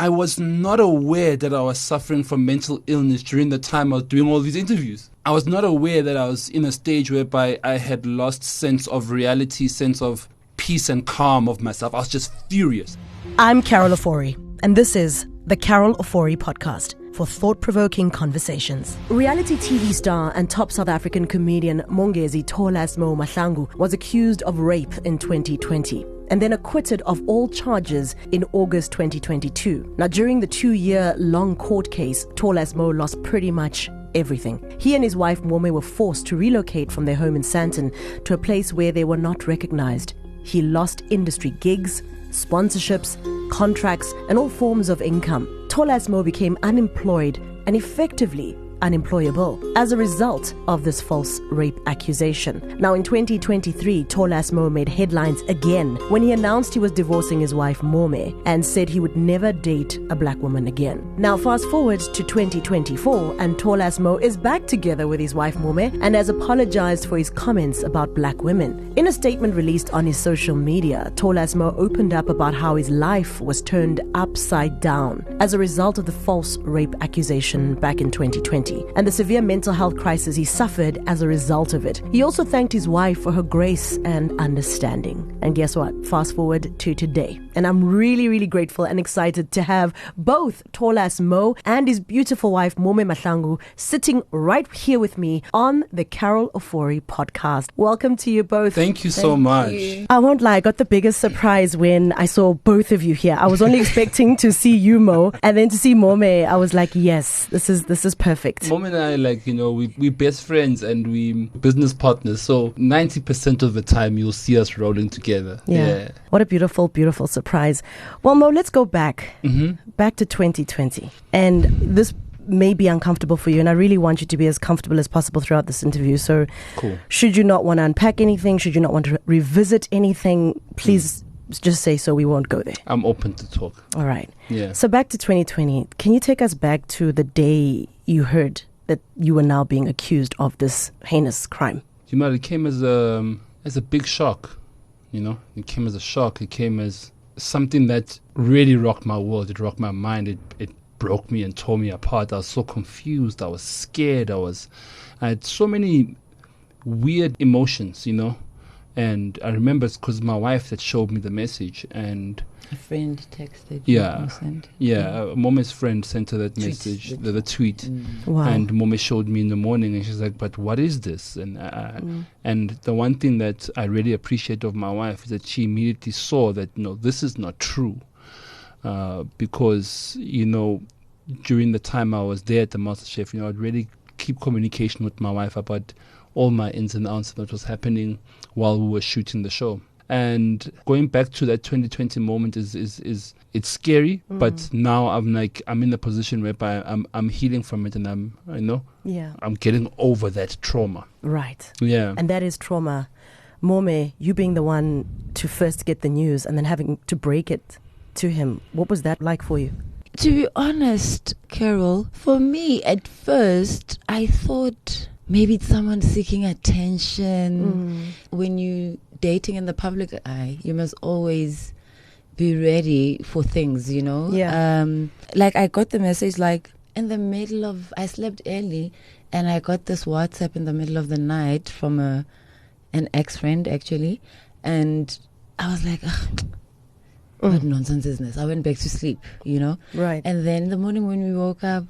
I was not aware that I was suffering from mental illness during the time I was doing all these interviews. I was not aware that I was in a stage whereby I had lost sense of reality, sense of peace and calm of myself. I was just furious. I'm Carol Ofori, and this is the Carol Ofori Podcast for thought-provoking conversations. Reality TV star and top South African comedian Mongezi Tol Ass Mo was accused of rape in 2020 and then acquitted of all charges in August 2022. Now, during the 2-year-long court case, Tol Ass Mo lost pretty much everything. He and his wife Mome were forced to relocate from their home in Sandton to a place where they were not recognized. He lost industry gigs, sponsorships, contracts, and all forms of income. Tol Ass Mo became unemployed and effectively unemployable as a result of this false rape accusation. Now, in 2023, Tol Ass Mo made headlines again when he announced he was divorcing his wife Mome and said he would never date a black woman again. Now, fast forward to 2024, and Tol Ass Mo is back together with his wife Mome and has apologized for his comments about black women. In a statement released on his social media, Tol Ass Mo opened up about how his life was turned upside down as a result of the false rape accusation back in 2020. And the severe mental health crisis he suffered as a result of it. He also thanked his wife for her grace and understanding. And guess what? Fast forward to today. And I'm really, really grateful and excited to have both Tol Ass Mo and his beautiful wife, Mome Mahlangu, sitting right here with me on the Carol Ofori Podcast. Welcome to you both. Thank you so much. I won't lie, I got the biggest surprise when I saw both of you here. I was only expecting to see you, Mo, and then to see Mome. I was like, yes, this is perfect. Mom and I, we best friends and we business partners. So 90% of the time you'll see us rolling together. Yeah. What a beautiful, beautiful surprise. Well, Mo, let's go back. Back to 2020. And this may be uncomfortable for you, and I really want you to be as comfortable as possible throughout this interview. So cool. Should you not want to unpack anything, should you not want to revisit anything, please just say so. We won't go there. I'm open to talk. All right. Yeah. So back to 2020. Can you take us back to the day you heard that you were now being accused of this heinous crime? You know, it came as a big shock. It came as a shock. It came as something that really rocked my world. It rocked my mind. It broke me and tore me apart. I was so confused. I was scared. I had so many weird emotions, And I remember it's because my wife that showed me the message, and a friend texted. Mome's friend sent her that message, the tweet, Wow. and Mome showed me in the morning, and she's like, "But what is this?" And and the one thing that I really appreciate of my wife is that she immediately saw that no, this is not true, because during the time I was there at the MasterChef, I'd really keep communication with my wife about all my ins and outs of what was happening while we were shooting the show. And going back to that 2020 moment is it's scary, but now I'm in the position whereby I'm healing from it, and I'm getting over that trauma. Right. Yeah. And that is trauma. Mome, you being the one to first get the news and then having to break it to him, what was that like for you? To be honest, Carol, for me at first I thought maybe it's someone seeking attention. When you dating in the public eye, you must always be ready for things, Yeah. I got the message in the middle of, I slept early, and I got this WhatsApp in the middle of the night from an ex-friend actually, and I was like, what nonsense is this? I went back to sleep, Right. And then in the morning when we woke up,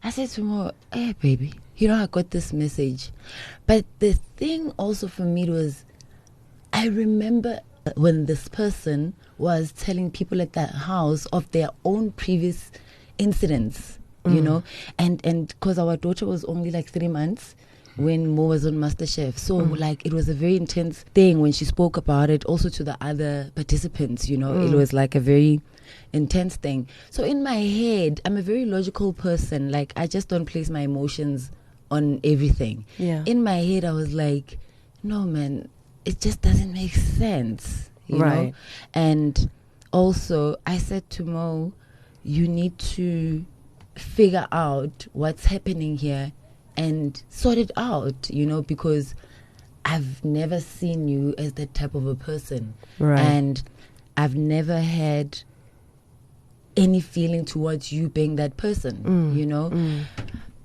I said to Mo, "Hey baby, I got this message." But the thing also for me was, I remember when this person was telling people at that house of their own previous incidents, and because our daughter was only 3 months when Mo was on MasterChef. So it was a very intense thing when she spoke about it also to the other participants, It was a very intense thing. So in my head, I'm a very logical person. I just don't place my emotions on everything. Yeah. In my head, I was like, no, man, it just doesn't make sense, you Right. know? And also, I said to Mo, you need to figure out what's happening here and sort it out, because I've never seen you as that type of a person. Right. And I've never had any feeling towards you being that person, you know.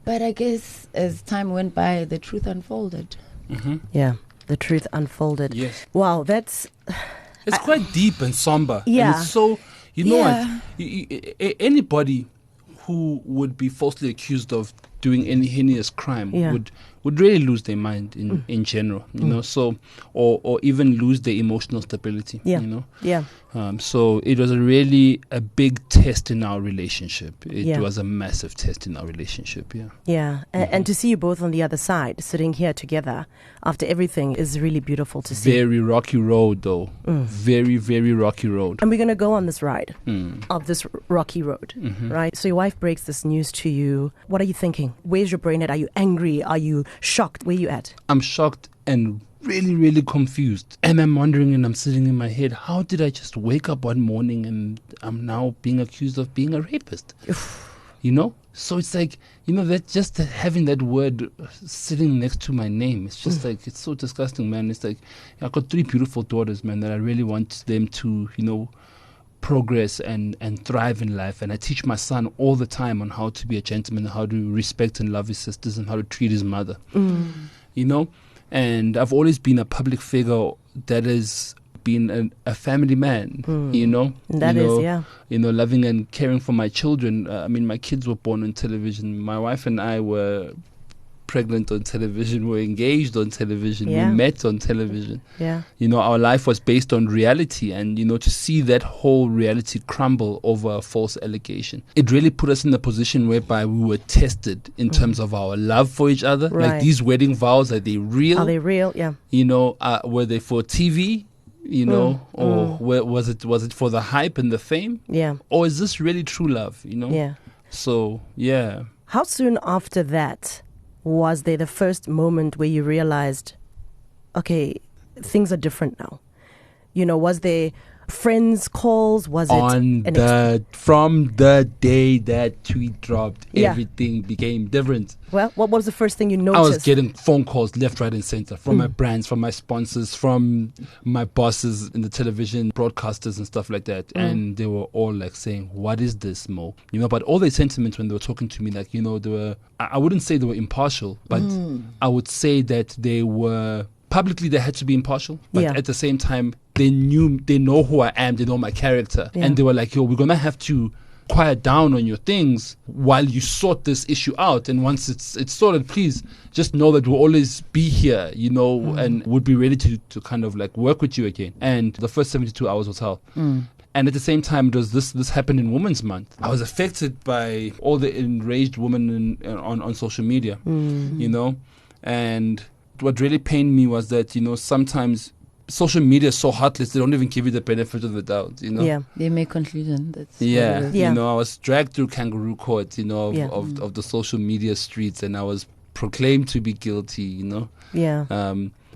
But I guess as time went by, the truth unfolded. Yeah, the truth unfolded. Yes. Wow, that's... It's quite deep and somber. Yeah. And it's so, you know Yeah. what? Anybody who would be falsely accused of doing any heinous crime would really lose their mind in general, you know, so, or even lose their emotional stability, you know. Yeah. So it was really a big test in our relationship. It was a massive test in our relationship, Yeah, and to see you both on the other side, sitting here together after everything is really beautiful to see. Very rocky road, though. Very, very rocky road. And we're going to go on this ride of this rocky road, right? So your wife breaks this news to you. What are you thinking? Where's your brain at? Are you angry? Are you shocked? Where are you at? I'm shocked and really, really confused. And I'm wondering, and I'm sitting in my head, how did I just wake up one morning and I'm now being accused of being a rapist? You know? So it's like, you know, that just having that word sitting next to my name, it's just like, it's so disgusting, man. It's like, I've got 3 beautiful daughters, man, that I really want them to, you know, progress and thrive in life. And I teach my son all the time on how to be a gentleman, how to respect and love his sisters, and how to treat his mother. You know? And I've always been a public figure that has been a family man, you know? You know, loving and caring for my children. I mean, my kids were born on television. My wife and I were pregnant on television, were engaged on television, we met on television. You know, our life was based on reality, and, you know, to see that whole reality crumble over a false allegation, it really put us in a position whereby we were tested in terms of our love for each other. Like, these wedding vows, are they real? Are they real? Yeah. You know, were they for TV? You know, or was it for the hype and the fame? Yeah. Or is this really true love? You know? Yeah. So, yeah. How soon after that was there the first moment where you realized, okay, things are different now? You know, was there friends calls? Was it from the day that tweet dropped, everything became different. Well, what was the first thing you noticed? I was getting phone calls left, right, and center from my brands, from my sponsors, from my bosses in the television, broadcasters and stuff like that. And they were all like saying, "What is this, Mo?" You know, but all their sentiments when they were talking to me, like, you know, they were, I wouldn't say they were impartial, but I would say that they were, publicly they had to be impartial, but at the same time, they know who I am, they know my character. And they were like, "Yo, we're going to have to quiet down on your things while you sort this issue out. And once it's sorted, please just know that we'll always be here, you know, and would be ready to kind of like work with you again." And the first 72 hours was hell. And at the same time, it was this happened in Women's Month. I was affected by all the enraged women on social media, you know. And what really pained me was that, you know, sometimes social media is so heartless, they don't even give you the benefit of the doubt, you know. They make conclusion. That's you know, I was dragged through kangaroo court, you know, of the social media streets, and I was proclaimed to be guilty, you know.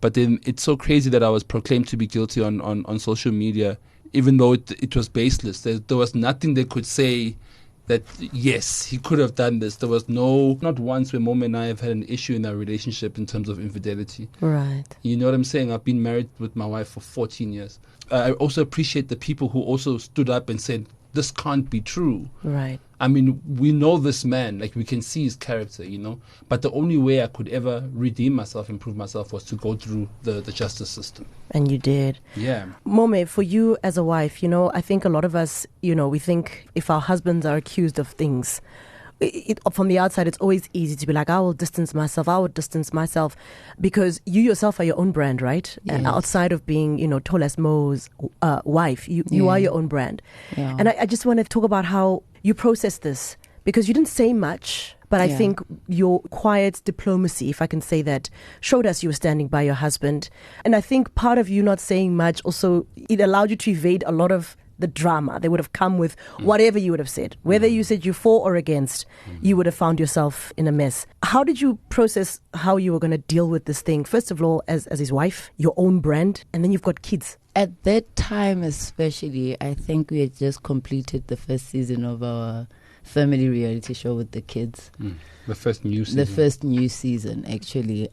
But then it's so crazy that I was proclaimed to be guilty on social media, even though it was baseless. There was nothing they could say that, yes, he could have done this. There was not once where Mome and I have had an issue in our relationship in terms of infidelity. Right. You know what I'm saying? I've been married with my wife for 14 years. I also appreciate the people who also stood up and said, this can't be true. Right. I mean, we know this man, like we can see his character, you know. But the only way I could ever redeem myself, improve myself, was to go through the justice system. And you did. Yeah. Mome, for you as a wife, you know, I think a lot of us, you know, we think if our husbands are accused of things, from the outside, it's always easy to be like, I will distance myself, because you yourself are your own brand, right? Yes. And outside of being, you know, Tol Ass Mo's wife, you are your own brand. Yeah. And I just want to talk about how you process this, because you didn't say much, but I think your quiet diplomacy, if I can say that, showed us you were standing by your husband. And I think part of you not saying much also, it allowed you to evade a lot of the drama. They would have come with whatever you would have said. Whether you said you're for or against, you would have found yourself in a mess. How did you process how you were going to deal with this thing? First of all, as his wife, your own brand, and then you've got kids. At that time especially, I think we had just completed the first season of our family reality show with the kids. The first new season, actually.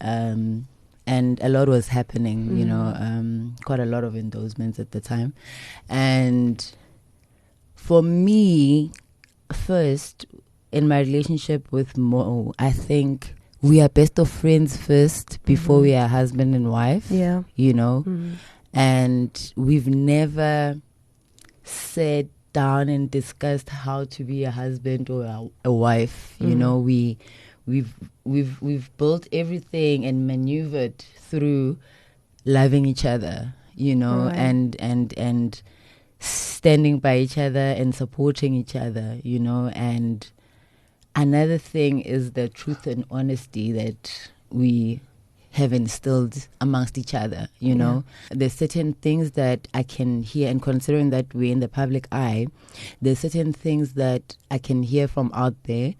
And a lot was happening, you know, quite a lot of endorsements at the time. And for me, first, in my relationship with Mo, I think we are best of friends first before we are husband and wife. Yeah. You know? And we've never sat down and discussed how to be a husband or a wife. You know, we've built everything and maneuvered through loving each other, you know, and standing by each other and supporting each other, you know. And another thing is the truth and honesty that we have instilled amongst each other, you know. There's certain things that I can hear, and considering that we're in the public eye, there's certain things that I can hear from out there,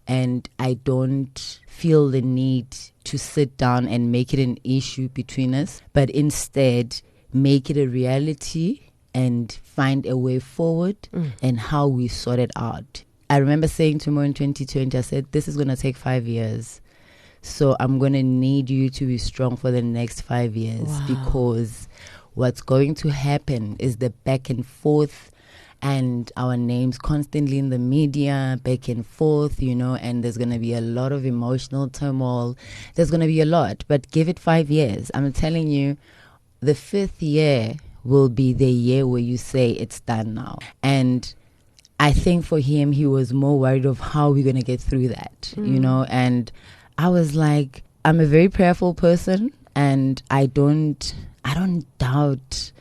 and I don't feel the need to sit down and make it an issue between us, but instead make it a reality and find a way forward and how we sort it out. I remember saying to Mo in 2020, I said, this is going to take 5 years. So I'm going to need you to be strong for the next 5 years, because what's going to happen is the back and forth and our names constantly in the media, back and forth, you know, and there's going to be a lot of emotional turmoil. There's going to be a lot, but give it 5 years. I'm telling you, the 5th year will be the year where you say it's done now. And I think for him, he was more worried of how we're going to get through that, you know. And I was like, I'm a very prayerful person, and I don't doubt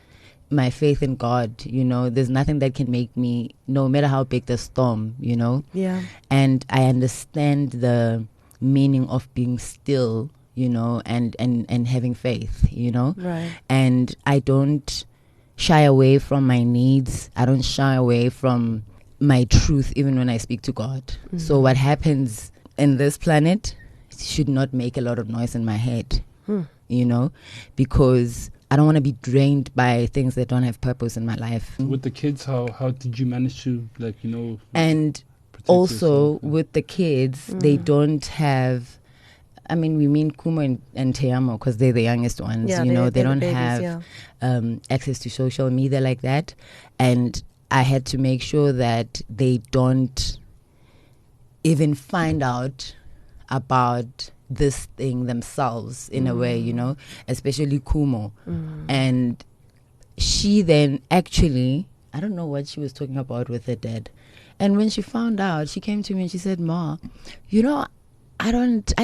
my faith in God, you know. There's nothing that can make me, no matter how big the storm, you know. Yeah. And I understand the meaning of being still, you know, and having faith, you know. Right. And I don't shy away from my needs. I don't shy away from my truth, even when I speak to God. So what happens in this planet should not make a lot of noise in my head, you know, because I don't want to be drained by things that don't have purpose in my life. With the kids, how did you manage to, like, you know, and also yourself? With the kids, they don't have, I mean, we mean Kumo and Tol A Mo because they're the youngest ones, you know, they don't have access to social media like that. And I had to make sure that they don't even find out about this thing themselves in a way, you know, especially Kumo. And she then actually, I don't know what she was talking about with her dad. And when she found out, she came to me and she said, Ma, you know, I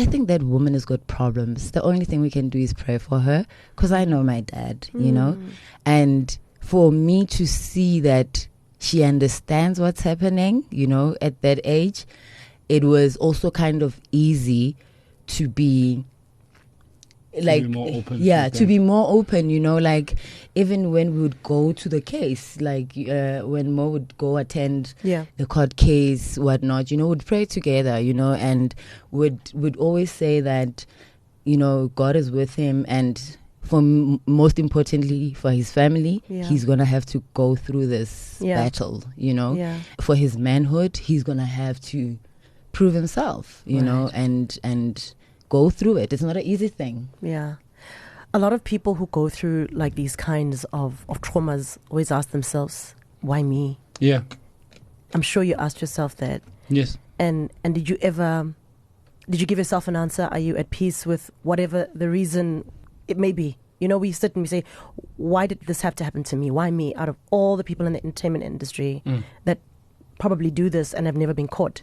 think that woman has got problems. The only thing we can do is pray for her, because I know my dad, you know. And for me to see that she understands what's happening, you know, at that age, it was also kind of easy to be like, to be more open, to be more open, you know, like even when we would go to the case, like when Mo would go attend the court case, whatnot, you know, we'd pray together, you know, and would always say that, you know, God is with him, and for most importantly for his family, he's gonna have to go through this battle, you know. For his manhood, he's gonna have to prove himself, you know, and go through it. It's not an easy thing. Yeah. A lot of people who go through like these kinds of traumas always ask themselves, why me? Yeah. I'm sure you asked yourself that. Yes. And did you give yourself an answer? Are you at peace with whatever the reason it may be? You know, we sit and we say, why did this have to happen to me? Why me? Out of all the people in the entertainment industry that probably do this and have never been caught,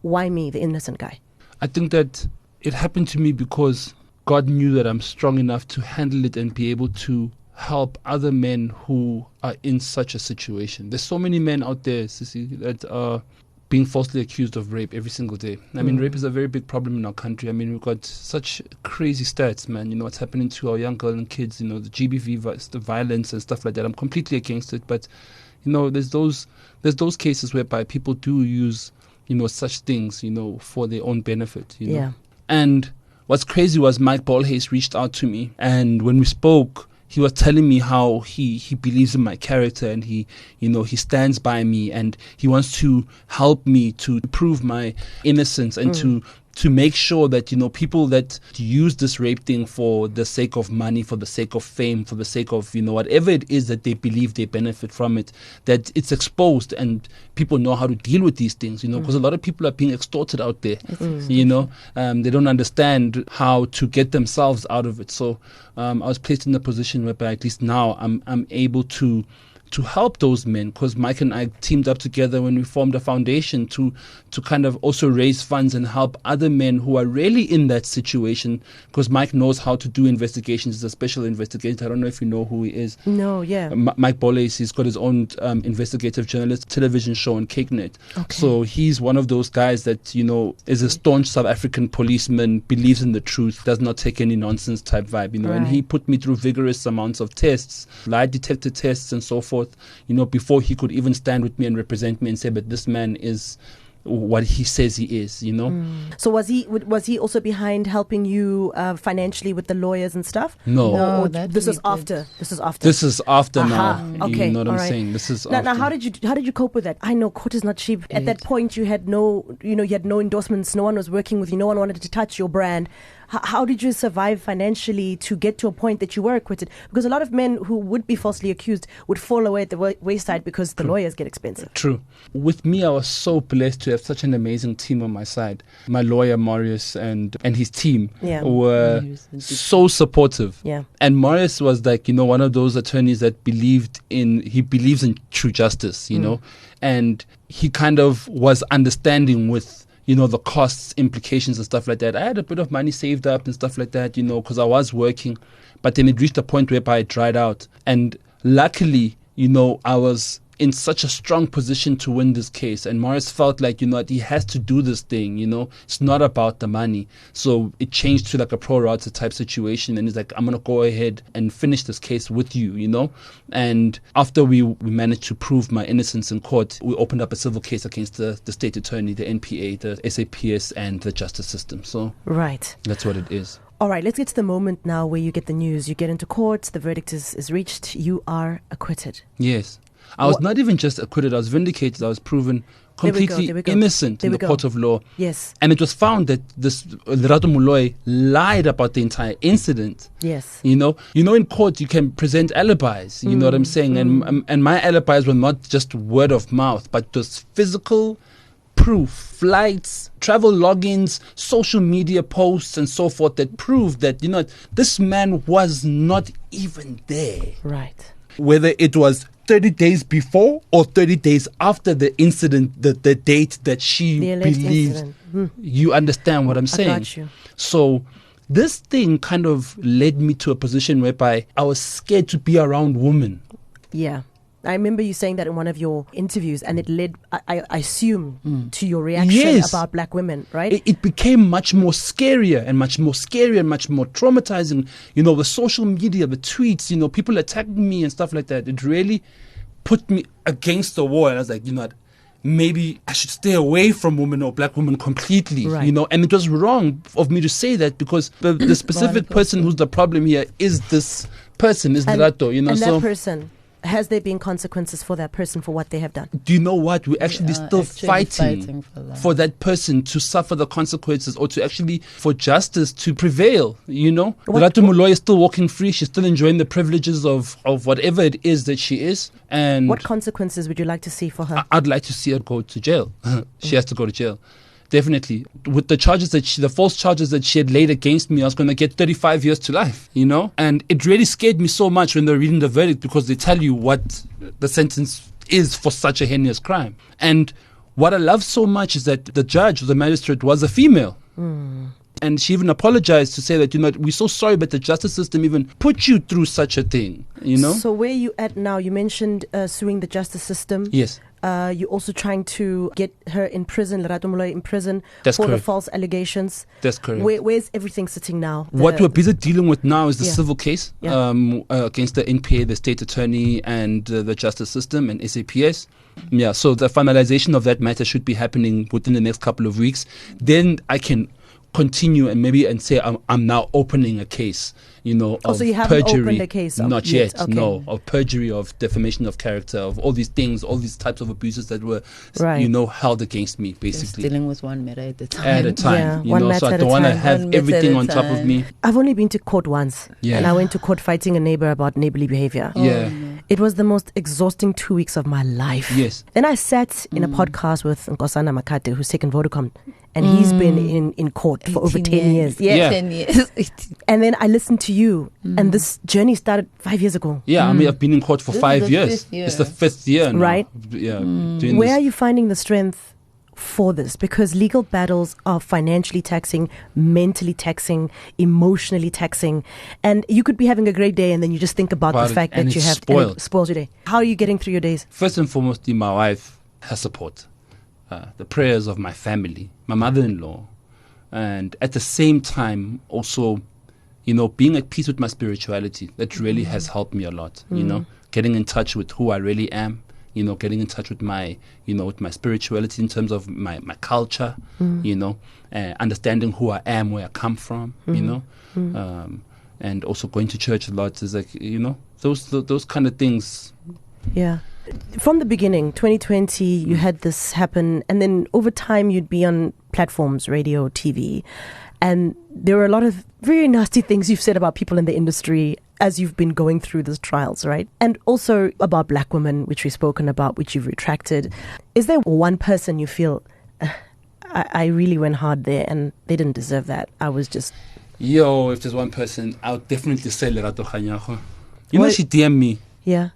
why me, the innocent guy? I think that it happened to me because God knew that I'm strong enough to handle it and be able to help other men who are in such a situation. There's so many men out there, Sissy, that are being falsely accused of rape every single day. I mean, rape is a very big problem in our country. I mean, we've got such crazy stats, man. You know, what's happening to our young girls and kids, you know, the GBV, the violence and stuff like that. I'm completely against it. But, you know, there's those cases whereby people do use, you know, such things, you know, for their own benefit, you know. Yeah. And what's crazy was Mike Ballhays reached out to me, and when we spoke, he was telling me how he believes in my character, and he stands by me, and he wants to help me to prove my innocence and to make sure that, people that use this rape thing for the sake of money, for the sake of fame, for the sake of, whatever it is that they believe they benefit from it, that it's exposed and people know how to deal with these things, because a lot of people are being extorted out there, they don't understand how to get themselves out of it. So I was placed in a position whereby at least now I'm able to help those men, because Mike and I teamed up together when we formed a foundation to kind of also raise funds and help other men who are really in that situation, because Mike knows how to do investigations. He's a special investigator. I don't know if you know who he is. No, yeah. Mike Boles, he's got his own investigative journalist television show on CakeNet. Okay. So he's one of those guys that, is a staunch South African policeman, believes in the truth, does not take any nonsense type vibe, Right. and he put me through vigorous amounts of tests, lie detector tests and so forth, before he could even stand with me and represent me and say, but this man is what he says he is, So was he also behind helping you financially with the lawyers and stuff? No. Or that this we is after. This is after Aha. now. Okay. You know what All I'm right. saying? This is Now, after. how did you cope with that? I know court is not cheap. At that point, you had no endorsements. No one was working with you. No one wanted to touch your brand. How did you survive financially to get to a point that you were acquitted? Because a lot of men who would be falsely accused would fall away at the wayside because the lawyers get expensive. True. With me, I was so blessed to have such an amazing team on my side. My lawyer, Marius, and his team were so supportive. Yeah. And Marius was like, one of those attorneys that believes in true justice, and he kind of was understanding with the costs, implications and stuff like that. I had a bit of money saved up and stuff like that, because I was working. But then it reached a point whereby it dried out. And luckily, I was in such a strong position to win this case. And Morris felt like, he has to do this thing, It's not about the money. So it changed to like a pro rata type situation. And he's like, I'm going to go ahead and finish this case with you, And after we managed to prove my innocence in court, we opened up a civil case against the state attorney, the NPA, the SAPS, and the justice system. So right. That's what it is. All right, let's get to the moment now where you get the news. You get into court, the verdict is reached, you are acquitted. Yes. I was not even just acquitted, I was vindicated. I was proven completely innocent in the court of law. Yes. And it was found that this Lerato Moloi lied about the entire incident. Yes. In court you can present alibis, you know what I'm saying? And my alibis were not just word of mouth, but just physical proof, flights, travel logins, social media posts and so forth that proved that, this man was not even there. Right. Whether it was 30 days before or 30 days after the incident, the date that she believes. You understand what I'm saying? I got you. So this thing kind of led me to a position whereby I was scared to be around women. Yeah. I remember you saying that in one of your interviews, and it led, I assume, to your reaction about black women, right? It became much more scarier and much more traumatizing. The social media, the tweets, people attacking me and stuff like that. It really put me against the wall. And I was like, maybe I should stay away from women or black women completely, right. And it was wrong of me to say that because the specific person who's the problem here is this person, is Lerato, And that person, has there been consequences for that person for what they have done? Do you know what? We're actually still fighting for that person to suffer the consequences or to actually for justice to prevail, Lerato Moloi is still walking free. She's still enjoying the privileges of whatever it is that she is. And what consequences would you like to see for her? I'd like to see her go to jail. She has to go to jail. Definitely. With the charges the false charges that she had laid against me, I was going to get 35 years to life, And it really scared me so much when they're reading the verdict because they tell you what the sentence is for such a heinous crime. And what I love so much is that the judge, the magistrate, was a female. And she even apologized to say that, we're so sorry, but the justice system even put you through such a thing, So where are you at now? You mentioned suing the justice system. Yes. You're also trying to get her in prison, Lerato Moloi in prison, That's for correct. the false allegations. That's correct. Where's everything sitting now? What we're busy dealing with now is the civil case Yeah. against the NPA, the state attorney, and the justice system and SAPS. Yeah, so the finalization of that matter should be happening within the next couple of weeks. Then I can continue and say I'm now opening a case, of so you haven't perjury. opened a case Not yet, okay. no, of perjury, of defamation of character, of all these things, all these types of abuses that were, held against me, basically. Just dealing with one matter at a time. At a time, one matter so I at don't a want to time. have One matter everything at a on top of time. me. I've only been to court once, Yeah. and I went to court fighting a neighbor about neighborly behavior. Yeah. It was the most exhausting 2 weeks of my life. Yes. Then I sat in a podcast with Nkosana Makate, who's taken Vodacom, and he's been in court for over 10 years. Yeah. 10 years. And then I listened to you, and this journey started 5 years ago. Yeah, I mean, I've been in court for This is 5 the years. 5th year. It's the 5th year now. Right. Yeah. Doing Where this. are you finding the strength for this? Because legal battles are financially taxing, mentally taxing, emotionally taxing, and you could be having a great day and then you just think about the fact and that you it's have spoiled. and it spoils your day. How are you getting through your days? First and foremost, my wife, her support, the prayers of my family, my mother-in-law, and at the same time also, being at peace with my spirituality. That really has helped me a lot. Getting in touch with who I really am. Getting in touch with my, with my spirituality in terms of my culture. Understanding who I am, where I come from. And also going to church a lot is like, those kind of things. Yeah. From the beginning, 2020, you had this happen, and then over time you'd be on platforms, radio, TV, and there were a lot of very nasty things you've said about people in the industry as you've been going through these trials, right? And also about black women, which we've spoken about, which you've retracted. Is there one person you feel, I really went hard there and they didn't deserve that? I was just... If there's one person, I would definitely say Lerato Moloi. She DM'd me. Yeah.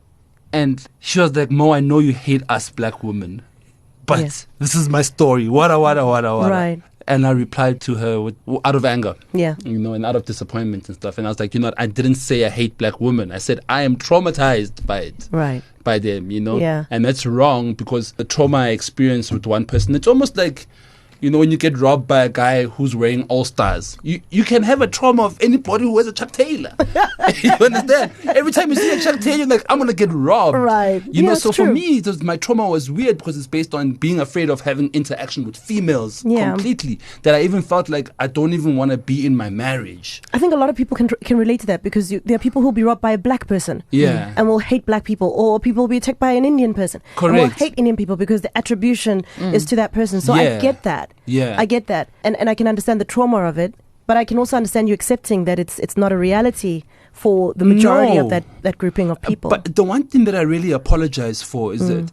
And she was like, Mo, I know you hate us black women, but this is my story. Wada. Right. And I replied to her out of anger. Yeah. And out of disappointment and stuff. And I was like, I didn't say I hate black women. I said I am traumatized by it. Right. By them, Yeah. And that's wrong because the trauma I experienced with one person, it's almost like, when you get robbed by a guy who's wearing All Stars, you can have a trauma of anybody who wears a Chuck Taylor. You understand? Every time you see a Chuck Taylor, you're like, I'm going to get robbed. Right. So for me, my trauma was weird because it's based on being afraid of having interaction with females completely. That I even felt like I don't even want to be in my marriage. I think a lot of people can relate to that because there are people who'll be robbed by a black person. Yeah. And will hate black people, or people will be attacked by an Indian person. Correct. And will hate Indian people because the attribution is to that person. So I get that. Yeah. I get that. And I can understand the trauma of it, but I can also understand you accepting that it's not a reality for the majority of that grouping of people. But the one thing that I really apologize for is that,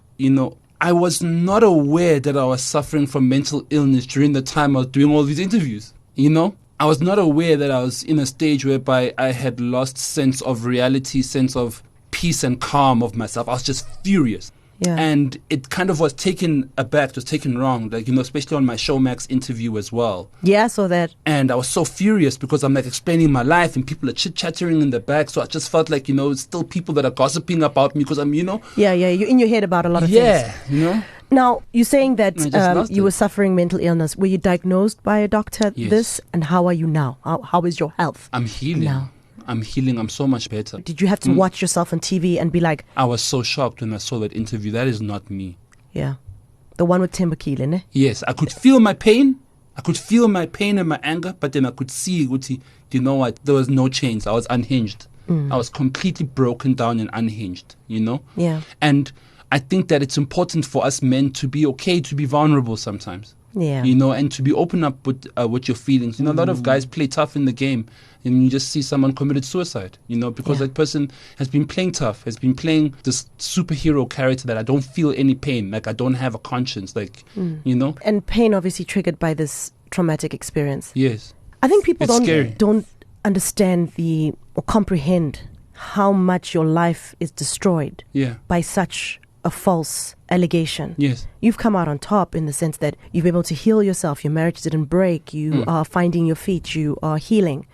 I was not aware that I was suffering from mental illness during the time I was doing all these interviews. I was not aware that I was in a stage whereby I had lost sense of reality, sense of peace and calm of myself. I was just furious. Yeah. And it kind of was taken aback, it was taken wrong, like, especially on my Showmax interview as well. Yeah, I saw that. And I was so furious because I'm like explaining my life and people are chit-chattering in the back. So I just felt like, it's still people that are gossiping about me because I'm, Yeah, you're in your head about a lot of things. Now, you're saying that you were suffering mental illness. Were you diagnosed by a doctor? Yes. This, and how are you now? How is your health? I'm healing. Now. I'm healing. I'm so much better. Did you have to watch yourself on TV and be like... I was so shocked when I saw that interview. That is not me. Yeah. The one with Tembakile, ne? Yes. I could feel my pain. I could feel my pain and my anger, but then I could see, you know what? There was no change. I was unhinged. I was completely broken down and unhinged, Yeah. And I think that it's important for us men to be okay to be vulnerable sometimes. Yeah. And to be open up with your feelings. A lot of guys play tough in the game, and you just see someone committed suicide, because that person has been playing tough, has been playing this superhero character that I don't feel any pain, like I don't have a conscience, like, And pain obviously triggered by this traumatic experience. Yes. I think people It's don't understand or comprehend how much your life is destroyed by such a false allegation. Yes. You've come out on top in the sense that you've been able to heal yourself. Your marriage didn't break. You are finding your feet. You are healing.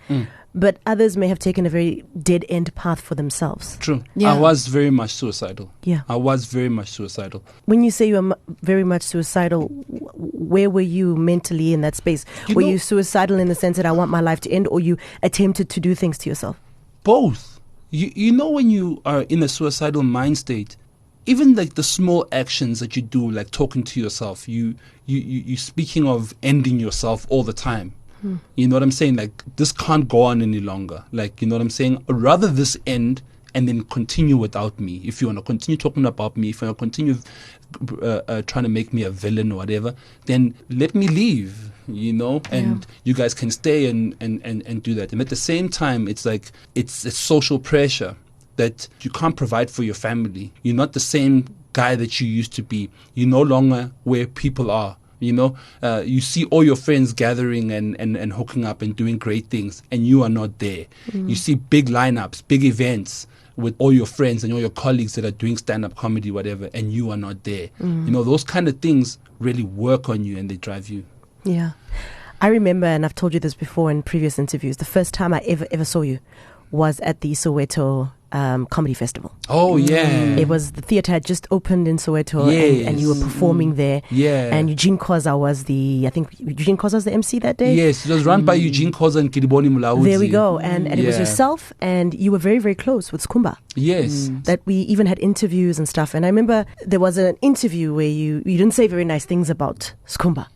But others may have taken a very dead-end path for themselves. True. Yeah. I was very much suicidal. Yeah. I was very much suicidal. When you say you were very much suicidal, where were you mentally in that space? Were you suicidal in the sense that I want my life to end, or you attempted to do things to yourself? Both. When you are in a suicidal mind state, even like the small actions that you do, like talking to yourself, you speaking of ending yourself all the time. You know what I'm saying? Like, this can't go on any longer. Like, you know what I'm saying? Rather this end and then continue without me. If you want to continue talking about me, if you want to continue trying to make me a villain or whatever, then let me leave, you know, and you guys can stay and do that. And at the same time, it's like, it's social pressure that you can't provide for your family. You're not the same guy that you used to be. You're no longer where people are. You know, you see all your friends gathering and hooking up and doing great things, and you are not there. You see big lineups, big events with all your friends and all your colleagues that are doing stand-up comedy, whatever, and you are not there. You know, those kind of things really work on you and they drive you. Yeah. I remember, and I've told you this before in previous interviews, the first time I ever saw you was at the Soweto Comedy Festival. Oh, yeah. It was, the theatre had just opened in Soweto, and you were performing there. Yeah. And Eugene Khoza was Eugene Khoza was the MC that day? Yes, it was run by Eugene Khoza and Kiriboni Mulaudzi. There we go. And it was yourself, and you were very, very close with Skhumba. Yes. That we even had interviews and stuff. And I remember there was an interview where you didn't say very nice things about Skhumba.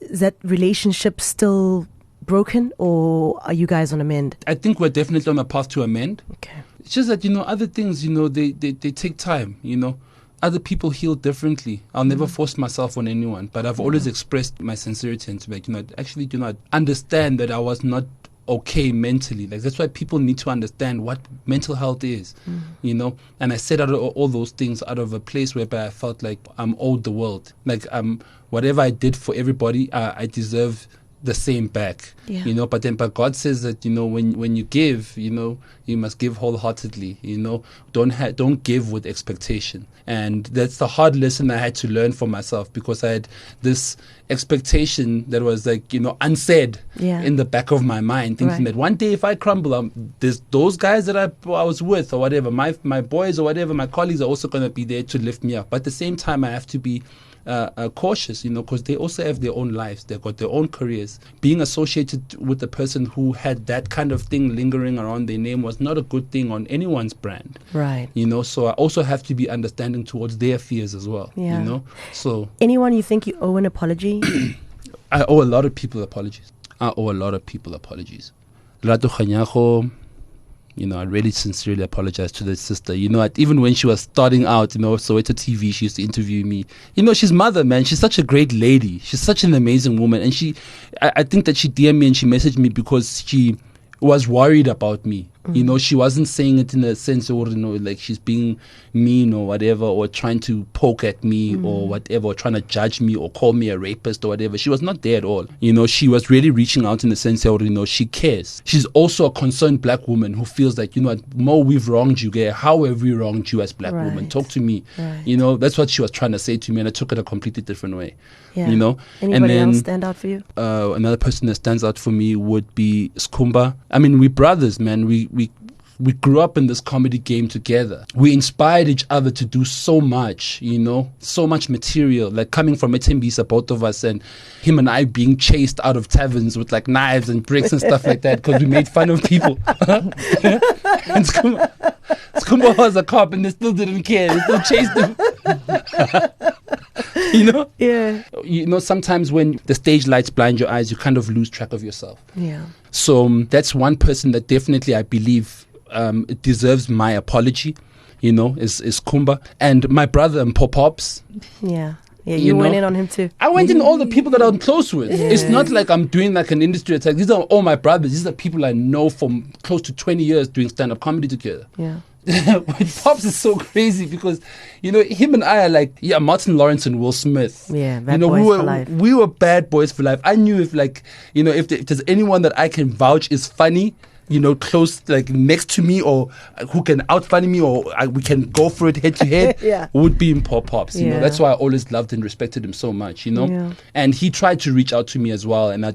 Is that relationship still broken, or are you guys on a mend? I think we're definitely on a path to amend. Okay. It's just that, you know, other things, you know, they take time, you know. Other people heal differently. I'll never force myself on anyone, but I've always expressed my sincerity and to be like, you know, actually do not understand that I was not okay mentally. Like, that's why people need to understand what mental health is, you know. And I said all those things out of a place whereby I felt like I'm owed the world. Like, whatever I did for everybody, I deserve the same back, you know. But God says that, you know, when you give, you know, you must give wholeheartedly, you know. Don't give with expectation. And that's the hard lesson I had to learn for myself, because I had this expectation that was like, you know, unsaid in the back of my mind, thinking that one day if I crumble, there's those guys that I was with or whatever, my boys or whatever, my colleagues are also going to be there to lift me up. But at the same time, I have to be cautious, you know, because they also have their own lives. They've got their own careers. Being associated with a person who had that kind of thing lingering around their name was not a good thing on anyone's brand. Right. You know, so I also have to be understanding towards their fears as well. Yeah. You know, so. Anyone you think you owe an apology? I owe a lot of people apologies. Lerato Moloi, you know, I really sincerely apologize to that sister. You know, even when she was starting out, you know, Soweto TV, she used to interview me. You know, she's mother, man. She's such a great lady. She's such an amazing woman. And I think that she DM'd me and she messaged me because she was worried about me. You know, she wasn't saying it in a sense or, you know, like she's being mean or whatever, or trying to poke at me or whatever, or trying to judge me or call me a rapist or whatever. She was not there at all. You know, she was really reaching out in the sense that, you know, she cares. She's also a concerned black woman who feels like, you know, Mo, we've wronged you. Girl. How have we wronged you as black women? Talk to me. You know, that's what she was trying to say to me, and I took it a completely different way. You know, anybody else stand out for you? Another person that stands out for me would be Skhumba. I mean, we brothers, man. We grew up in this comedy game together. We inspired each other to do so much, you know, so much material, like coming from Etembisa, both of us, and him and I being chased out of taverns with like knives and bricks and stuff like that because we made fun of people. And Skhumba was a cop and they still didn't care. They still chased him. You know? Yeah. You know, sometimes when the stage lights blind your eyes, you kind of lose track of yourself. Yeah. So that's one person that definitely I believe it deserves my apology, you know, is Skhumba. And my brother and Pops. Yeah. Yeah, you went in on him too. I went in all the people that I'm close with. Yeah. It's not like I'm doing like an industry attack. These are all my brothers. These are people I know from close to 20 years doing stand-up comedy together. Yeah. With Pops is so crazy because, you know, him and I are like, Martin Lawrence and Will Smith. Yeah, bad boys for life. We were bad boys for life. I knew if like, you know, if there's anyone that I can vouch is funny, you know, close, like next to me, or who can out-funny me, or we can go for it head to head, would be in Pops. You know, that's why I always loved and respected him so much, you know. Yeah. And he tried to reach out to me as well, and I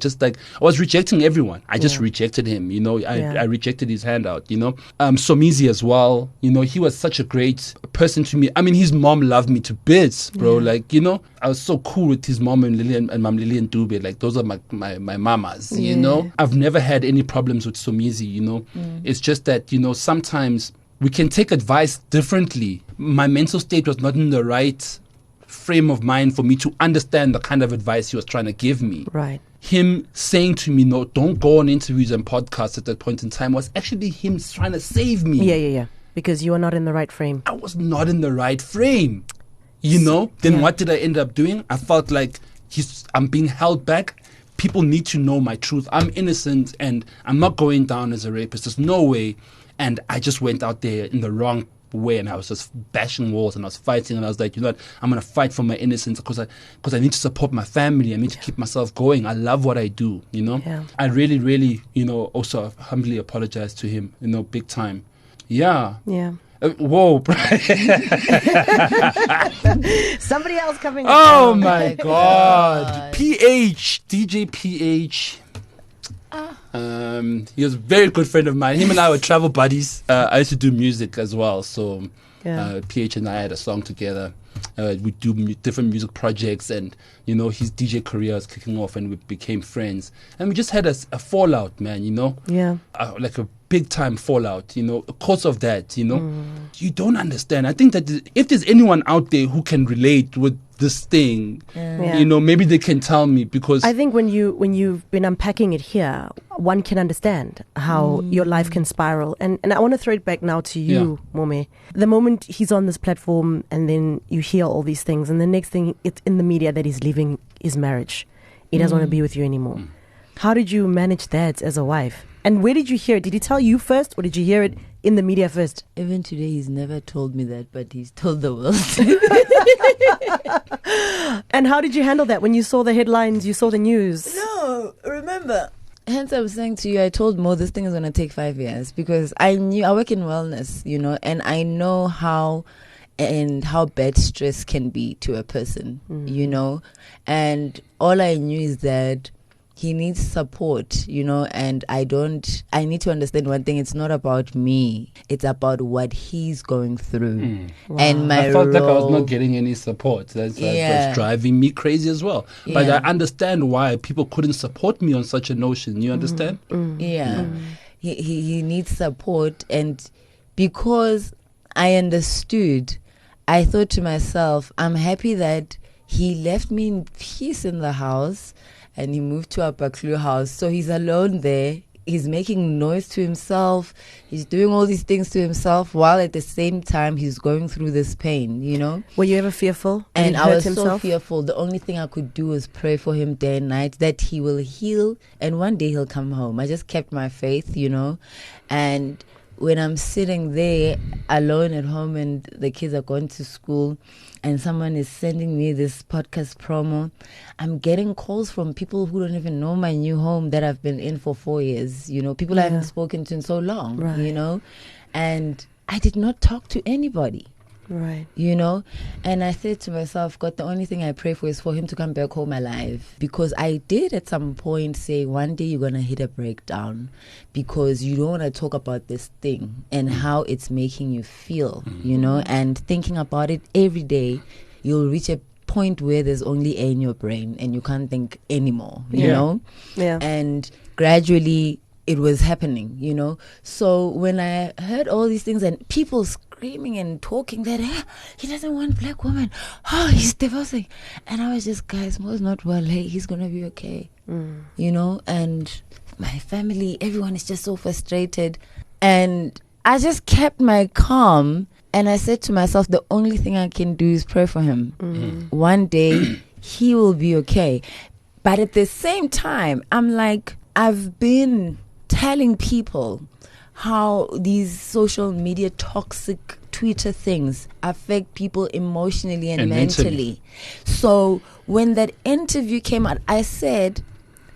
was rejecting everyone. I just rejected him, you know. I rejected his handout, you know. Somizi as well, you know, he was such a great person to me. I mean, his mom loved me to bits, bro. Like, you know, I was so cool with his mom and Mom Lillian Dube. Like, those are my mamas, you know. I've never had any problems with Somizi, you know. It's just that, you know, sometimes we can take advice differently. My mental state was not in the right frame of mind for me to understand the kind of advice he was trying to give me. Right. Him saying to me, no, don't go on interviews and podcasts at that point in time was actually him trying to save me. Yeah. Because you are not in the right frame. I was not in the right frame. Then what did I end up doing? I felt like I'm being held back. People need to know my truth. I'm innocent and I'm not going down as a rapist. There's no way. And I just went out there in the wrong way and I was just bashing walls and I was fighting and I was like, you know what, I'm going to fight for my innocence because I need to support my family. I need to keep myself going. I love what I do, Yeah. I really, really, also humbly apologize to him, big time. Yeah. Yeah. Whoa. Somebody else coming. Oh my God. DJ PH. He was a very good friend of mine. Him and I were travel buddies. I used to do music as well. So PH and I had a song together. We do different music projects and, his DJ career was kicking off and we became friends. And we just had a fallout, man, Yeah. Like a big time fallout, because of that, You don't understand. I think that if there's anyone out there who can relate with this thing, maybe they can tell me because I think when you've been unpacking it here, one can understand how your life can spiral. And I want to throw it back now to you, Mome. The moment he's on this platform and then you hear all these things and the next thing it's in the media that he's leaving his marriage. He doesn't want to be with you anymore. How did you manage that as a wife? And where did you hear it? Did he tell you first or did you hear it in the media first? Even today, he's never told me that, but he's told the world. And how did you handle that when you saw the headlines, you saw the news? No, remember. Hence, I'm saying to you, I told Mo this thing is going to take 5 years because I work in wellness, and I know how bad stress can be to a person, and all I knew is that he needs support, and I need to understand one thing. It's not about me. It's about what he's going through. Wow. And my I felt like I was not getting any support. That's was driving me crazy as well. Yeah. But I understand why people couldn't support me on such a notion. You understand? Yeah. He needs support. And because I understood, I thought to myself, I'm happy that he left me in peace in the house. And he moved to a Baklu house. So he's alone there. He's making noise to himself. He's doing all these things to himself while at the same time he's going through this pain, Were you ever fearful? And I was so fearful. The only thing I could do was pray for him day and night that he will heal and one day he'll come home. I just kept my faith, And when I'm sitting there alone at home and the kids are going to school and someone is sending me this podcast promo, I'm getting calls from people who don't even know my new home that I've been in for 4 years, people I haven't spoken to in so long, right. And I did not talk to anybody. Right. And I said to myself, God, the only thing I pray for is for him to come back home alive. Because I did at some point say, one day you're going to hit a breakdown because you don't want to talk about this thing and how it's making you feel, and thinking about it every day, you'll reach a point where there's only air in your brain and you can't think anymore, you know? Yeah. And gradually it was happening, So when I heard all these things and people screaming and talking that he doesn't want black women, he's divorcing, and I was just, guys, Mo's not well, hey, he's gonna be okay, and my family, everyone is just so frustrated, and I just kept my calm and I said to myself, the only thing I can do is pray for him. One day he will be okay. But at the same time, I'm like, I've been telling people how these social media toxic Twitter things affect people emotionally and mentally. So when that interview came out, I said,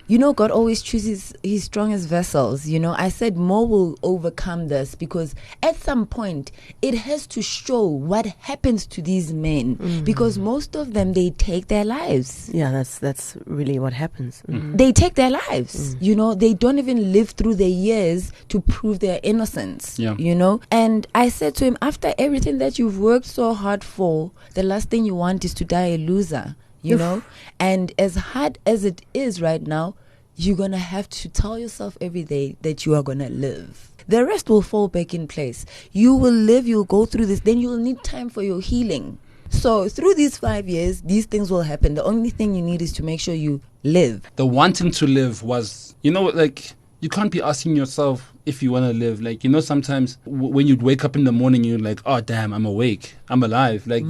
God always chooses his strongest vessels. I said Mo will overcome this because at some point it has to show what happens to these men because most of them, they take their lives. Yeah, that's really what happens. They take their lives. They don't even live through their years to prove their innocence. And I said to him, after everything that you've worked so hard for, the last thing you want is to die a loser. And as hard as it is right now, you're going to have to tell yourself every day that you are going to live. The rest will fall back in place. You will live, you'll go through this, then you'll need time for your healing. So through these 5 years, these things will happen. The only thing you need is to make sure you live. The wanting to live was, like, you can't be asking yourself if you want to live. Like, sometimes when you'd wake up in the morning, you're like, oh, damn, I'm awake. I'm alive. Like,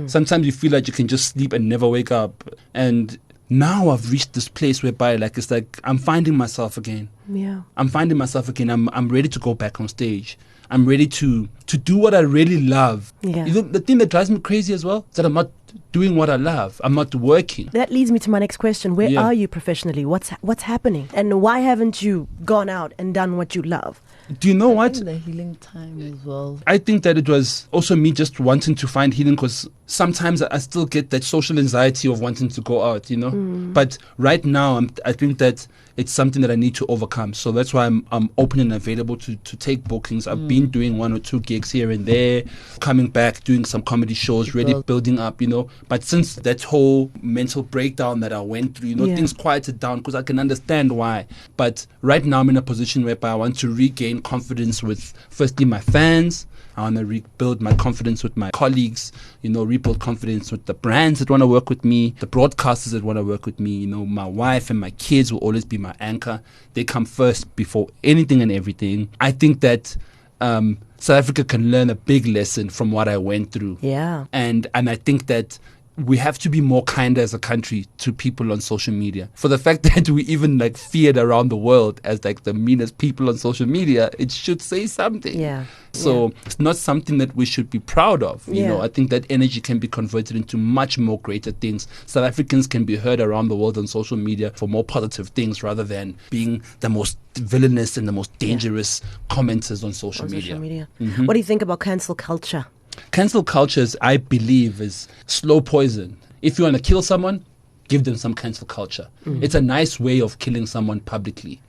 sometimes you feel like you can just sleep and never wake up. And now I've reached this place whereby, like, it's like I'm finding myself again. Yeah. I'm finding myself again. I'm ready to go back on stage. I'm ready to do what I really love. Yeah. The thing that drives me crazy as well is that I'm not doing what I love. I'm not working. That leads me to my next question. Where are you professionally? What's happening? And why haven't you gone out and done what you love? Do you know what? The healing time as well. I think that it was also me just wanting to find healing, because sometimes I still get that social anxiety of wanting to go out, But right now, I think that it's something that I need to overcome. So that's why I'm open and available to take bookings. I've been doing 1 or 2 gigs here and there, coming back, doing some comedy shows, really building up, But since that whole mental breakdown that I went through, things quieted down, because I can understand why. But right now I'm in a position whereby I want to regain confidence with, firstly, my fans. I want to rebuild my confidence with my colleagues, rebuild confidence with the brands that want to work with me, the broadcasters that want to work with me. My wife and my kids will always be my anchor. They come first before anything and everything. I think that South Africa can learn a big lesson from what I went through. Yeah. And I think that we have to be more kinder as a country to people on social media. For the fact that we even feared around the world as the meanest people on social media, it should say something. Yeah. So it's not something that we should be proud of. I think that energy can be converted into much more greater things. South Africans can be heard around the world on social media for more positive things rather than being the most villainous and the most dangerous commenters on social media. Mm-hmm. What do you think about cancel culture? Cancel culture, I believe, is slow poison. If you want to kill someone, give them some cancel culture. It's a nice way of killing someone publicly,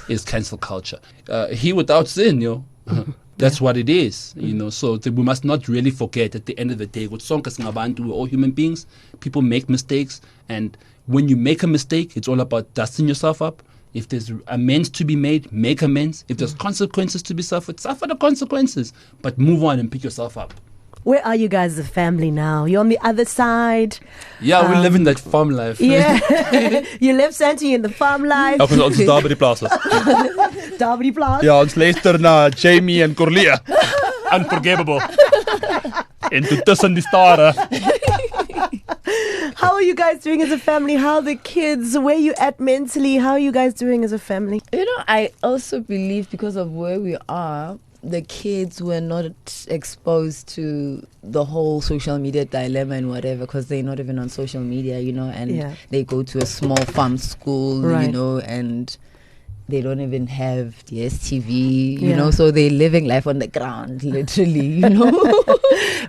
is cancel culture. He without sin, that's what it is, So we must not really forget at the end of the day, we're all human beings. People make mistakes. And when you make a mistake, it's all about dusting yourself up. If there's amends to be made, make amends. If there's consequences to be suffered, suffer the consequences. But move on and pick yourself up. Where are you guys as a family now? You're on the other side. Yeah, we live in that farm life. Yeah. You live, Santi, in the farm life. Ja, ons is daar by die plaas. Daar by die plaas. Ja, ons luister na Jamie en Corlia. Unforgivable. En toe tussen die stare. How are you guys doing as a family? How are the kids? Where are you at mentally? How are you guys doing as a family? I also believe because of where we are, the kids were not exposed to the whole social media dilemma and whatever, because they're not even on social media, and they go to a small farm school, and they don't even have the STV, so they're living life on the ground, literally,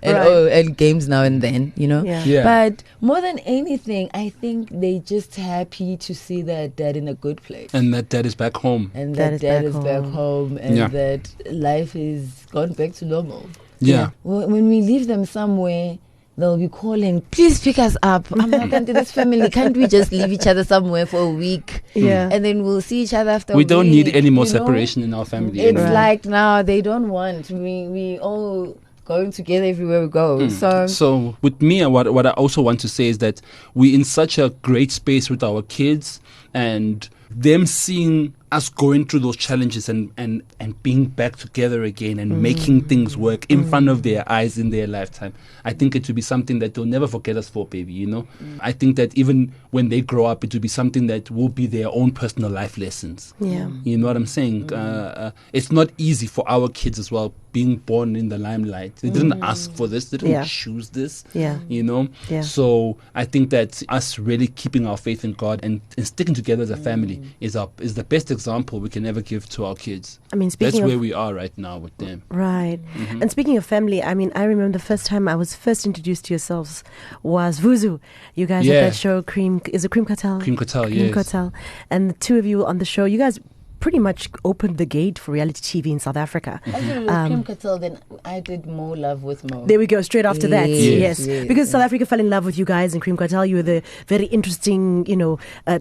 and games now and then, Yeah. But more than anything, I think they're just happy to see their dad in a good place. And that dad is back home. And that dad is back home, and that life is gone back to normal. Yeah. When we leave them somewhere, they'll be calling, please pick us up. I'm like, into this family, can't we just leave each other somewhere for a week? Yeah. And then we'll see each other after a We week. don't need any more separation in our family. It's like now they don't want. We all going together everywhere we go. So with me, what I also want to say is that we're in such a great space with our kids, and them seeing us going through those challenges and being back together again and making things work in front of their eyes in their lifetime. I think it will be something that they'll never forget us for, baby, I think that even when they grow up, it will be something that will be their own personal life lessons. Yeah. You know what I'm saying? It's not easy for our kids as well, being born in the limelight. They didn't ask for this. They didn't choose this. Yeah. Yeah. So I think that us really keeping our faith in God and sticking together as a family is the best example we can ever give to our kids. I mean, that's where we are right now with them. Right. And speaking of family, I mean, I remember the first time I was first introduced to yourselves was Vuzu. You guys had that show, Cream Cartel? Cream Cartel, Cream yes. Cartel. And the two of you on the show, you guys pretty much opened the gate for reality TV in South Africa. Actually, with Cream Cartel, then I did More Love with Mo. There we go, straight after that. Yes. Because South Africa fell in love with you guys in Cream Cartel. You were the very interesting,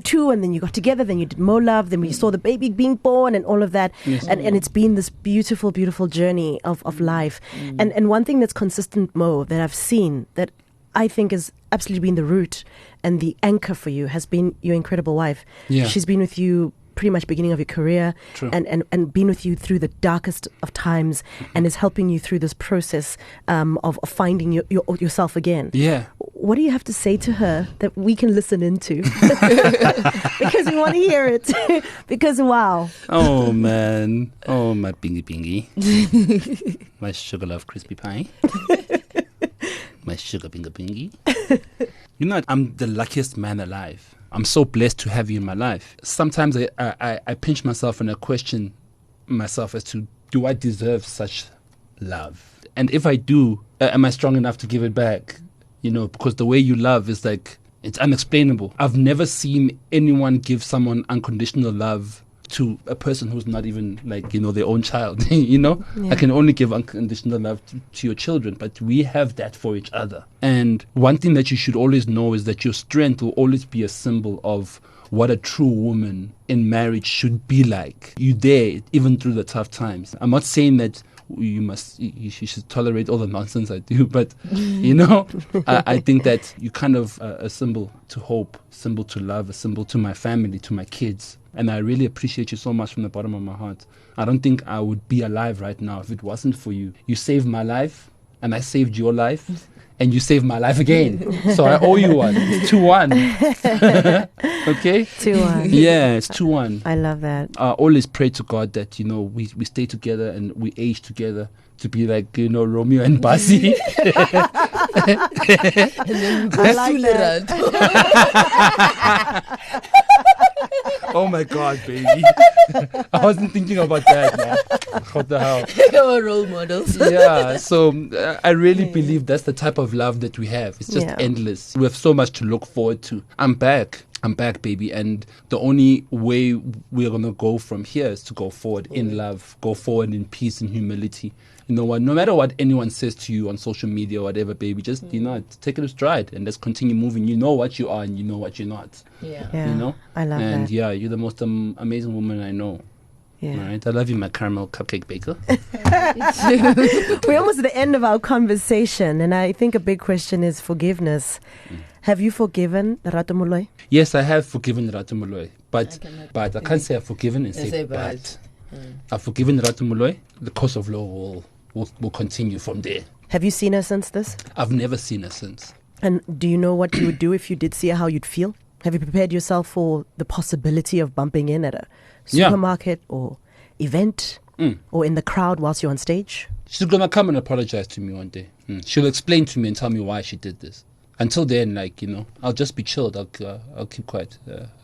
two, and then you got together, then you did More Love, then we saw the baby being born and all of that. Yes. And it's been this beautiful, beautiful journey of life. And one thing that's consistent, Mo, that I've seen that I think has absolutely been the root and the anchor for you has been your incredible wife. Yeah. She's been with you pretty much beginning of your career. True. and been with you through the darkest of times and is helping you through this process of finding yourself again. Yeah. What do you have to say to her that we can listen into? Because we want to hear it. Because wow. Oh man. Oh my bingy bingy. My sugar love crispy pie. My sugar bingy bingy. You know, I'm the luckiest man alive. I'm so blessed to have you in my life. Sometimes I pinch myself and I question myself as to, do I deserve such love? And if I do, am I strong enough to give it back? Because the way you love is like, it's unexplainable. I've never seen anyone give someone unconditional love to a person who's not even their own child. Yeah. I can only give unconditional love to your children, but we have that for each other. And one thing that you should always know is that your strength will always be a symbol of what a true woman in marriage should be like. You're there even through the tough times. I'm not saying that you should tolerate all the nonsense I do, but I think that you kind of a symbol to hope, symbol to love, a symbol to my family, to my kids. And I really appreciate you so much from the bottom of my heart. I don't think I would be alive right now if it wasn't for you. You saved my life, and I saved your life, and you saved my life again. So I owe you one. It's 2-1. Okay? 2-1. Yeah, it's 2-1. I love that. I always pray to God that, we stay together and we age together to be like, Romeo and Basi. And then we go I like to that. Lerato. Oh my God, baby. I wasn't thinking about that, man. What the hell? Our role models. Yeah, so I really believe that's the type of love that we have. It's just endless. We have so much to look forward to. I'm back, baby. And the only way we're going to go from here is to go forward in love, go forward in peace and humility. You know what? No matter what anyone says to you on social media or whatever, baby, just, take it in stride and let's continue moving. You know what you are and you know what you're not. Yeah. I love and that. yeah, you're the most amazing woman I know. Yeah. All right. I love you, my caramel cupcake baker. We're almost at the end of our conversation, and I think a big question is forgiveness. Have you forgiven Lerato Moloi? Yes, I have forgiven Lerato Moloi, but I can't say I've forgiven and say but. I've forgiven Lerato Moloi. The course of law will continue from there. Have you seen her since this? I've never seen her since. And do you know what you would do if you did see her, how you'd feel? Have you prepared yourself for the possibility of bumping in at a supermarket or event or in the crowd whilst you're on stage? She's going to come and apologize to me one day. She'll explain to me and tell me why she did this. Until then, I'll just be chilled. I'll keep quiet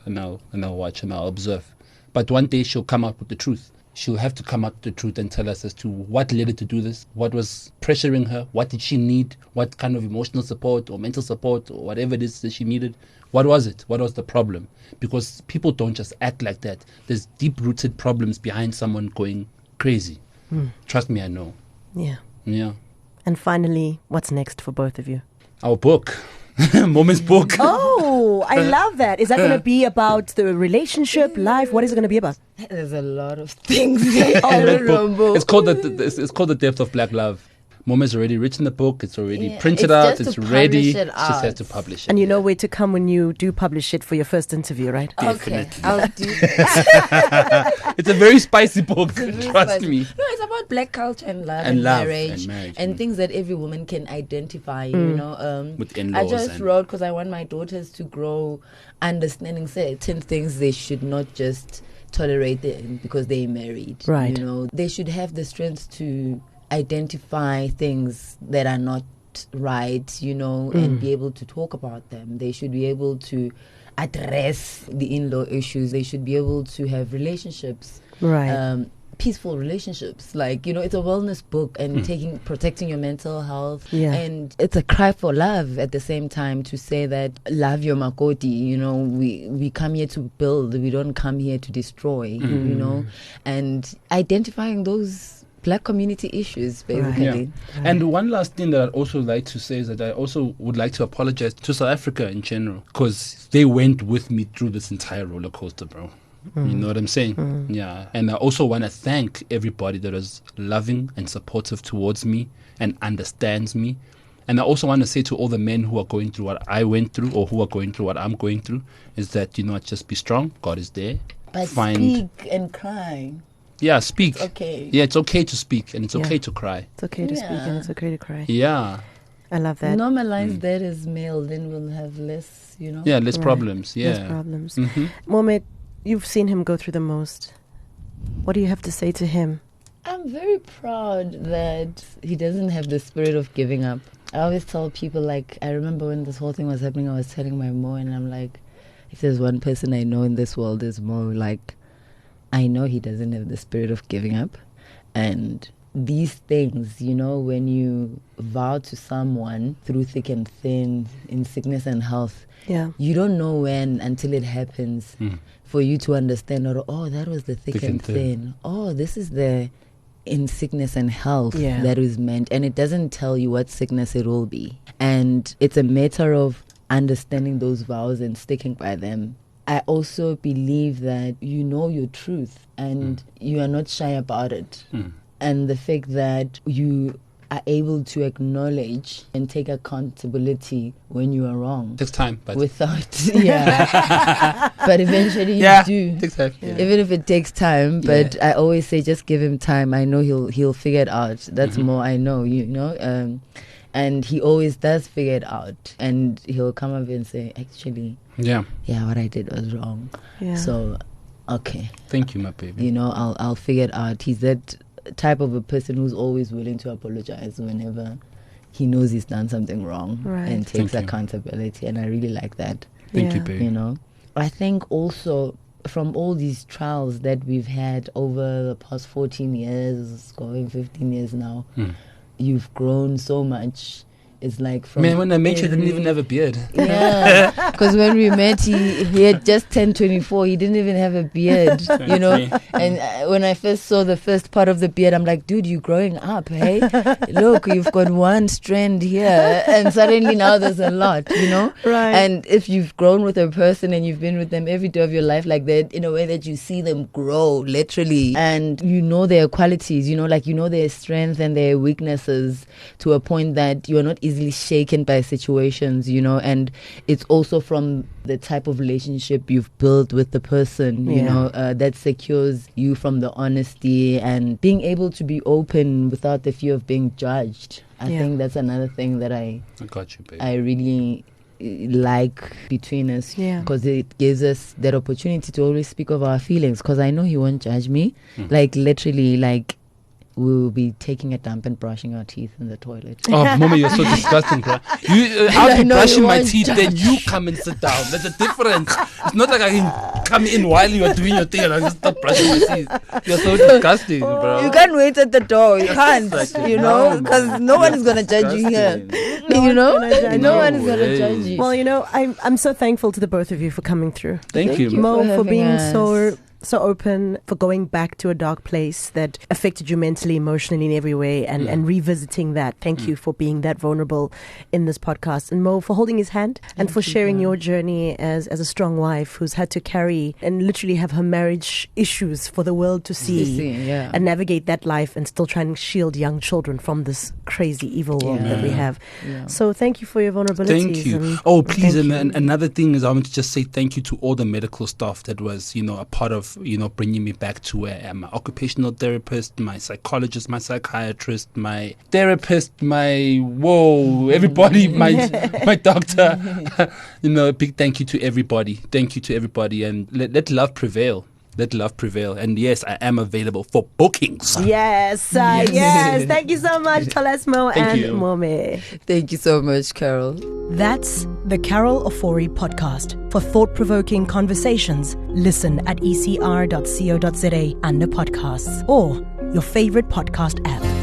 and I'll watch and I'll observe. But one day she'll come out with the truth. She'll have to come out with the truth and tell us as to what led her to do this, what was pressuring her, what did she need, what kind of emotional support or mental support or whatever it is that she needed. What was it? What was the problem? Because people don't just act like that. There's deep-rooted problems behind someone going crazy. Trust me, I know. Yeah. Yeah. And finally, what's next for both of you? Our book. Mome's book. Oh, I love that. Is that going to be about the relationship, life? What is it going to be about? There's a lot of things. I don't know. It's called the Depth of Black Love. Mome's already written the book. It's already printed out. It's ready. She just has to publish it. And you know where to come when you do publish it for your first interview, right? Okay, I'll do It's a very spicy book. Trust me. No, it's about black culture and love and marriage and things that every woman can identify. With in-laws. I just wrote because I want my daughters to grow understanding certain things they should not just tolerate them because they're married. Right. They should have the strength to identify things that are not right, and be able to talk about them. They should be able to address the in-law issues. They should be able to have relationships. Right. peaceful relationships. Like, it's a wellness book and protecting your mental health. Yeah. And it's a cry for love at the same time, to say that love your makoti. We come here to build. We don't come here to destroy. And identifying those Black community issues, basically. Right. Yeah. And one last thing that I'd also like to say is that I also would like to apologize to South Africa in general, because they went with me through this entire roller coaster, bro. You know what I'm saying? Yeah. And I also want to thank everybody that is loving and supportive towards me and understands me. And I also want to say to all the men who are going through what I went through, or who are going through what I'm going through, is that, just be strong. God is there. But speak and cry. Yeah, speak. It's okay. Yeah, it's okay to speak, and it's okay to cry. It's okay to speak and it's okay to cry. Yeah. I love that. Normalize that as male, then we'll have less, Yeah, less problems. Yeah. Less problems. Mome, you've seen him go through the most. What do you have to say to him? I'm very proud that he doesn't have the spirit of giving up. I always tell people, like, I remember when this whole thing was happening, I was telling my Mo, and I'm like, if there's one person I know in this world, is Mo. Like, I know he doesn't have the spirit of giving up. And these things, when you vow to someone through thick and thin, in sickness and health, you don't know when until it happens for you to understand, oh, that was the thick and thin. Oh, this is the in sickness and health that was meant. And it doesn't tell you what sickness it will be. And it's a matter of understanding those vows and sticking by them. I also believe that you know your truth and you are not shy about it. And the fact that you are able to acknowledge and take accountability when you are wrong. Takes time, but without but eventually you do. Takes time. Yeah. Even if it takes time, but I always say just give him time. I know he'll figure it out. That's more I know, and he always does figure it out, and he'll come up and say, actually, what I did was wrong. So okay, thank you, my baby. I'll figure it out. He's that type of a person who's always willing to apologize whenever he knows he's done something wrong and takes accountability, and I really like that. Thank you, baby. I think also from all these trials that we've had over the past 14 years, going 15 years now, you've grown so much. It's like from when I met you, I didn't even have a beard. Yeah, because when we met, he had just turned 24. He didn't even have a beard, And when I first saw the first part of the beard, I'm like, dude, you're growing up, hey? Look, you've got one strand here, and suddenly now there's a lot, Right. And if you've grown with a person and you've been with them every day of your life like that, in a way that you see them grow, literally, and their qualities, their strengths and their weaknesses, to a point that you are not easily shaken by situations, and it's also from the type of relationship you've built with the person, that secures you from the honesty and being able to be open without the fear of being judged. I think that's another thing that I got you, baby. I really like between us, because it gives us that opportunity to always speak of our feelings, because I know he won't judge me. Like, literally, like, we'll be taking a dump and brushing our teeth in the toilet. Oh, Mama, you're so disgusting, bro. I'll be brushing my teeth, then you come and sit down. There's a difference. It's not like I can come in while you're doing your thing and I just start brushing my teeth. You're so disgusting, bro. You can't wait at the door. You can't, because no one is going to judge you here. No one is going to judge you. Well, I'm so thankful to the both of you for coming through. Thank you, Mo, for being so open, for going back to a dark place that affected you mentally, emotionally, in every way, and revisiting that. Thank you for being that vulnerable in this podcast. And Mo, for holding his hand and for sharing your journey as a strong wife who's had to carry and literally have her marriage issues for the world to see and navigate that life and still try and shield young children from this crazy evil world that we have. So thank you for your vulnerability. Thank you. Oh, please. And another thing is, I want to just say thank you to all the medical staff that was, a part of, bringing me back to where I am. My occupational therapist, my psychologist, my psychiatrist, my therapist, everybody, my doctor. A big thank you to everybody. Thank you to everybody. And let love prevail. let love prevail. And yes, I am available for bookings. Yes. Yes. Thank you so much, Tol Ass Mo and Mome. Thank you so much, Carol. That's the Carol Ofori Podcast. For thought-provoking conversations, listen at ecr.co.za under podcasts or your favorite podcast app.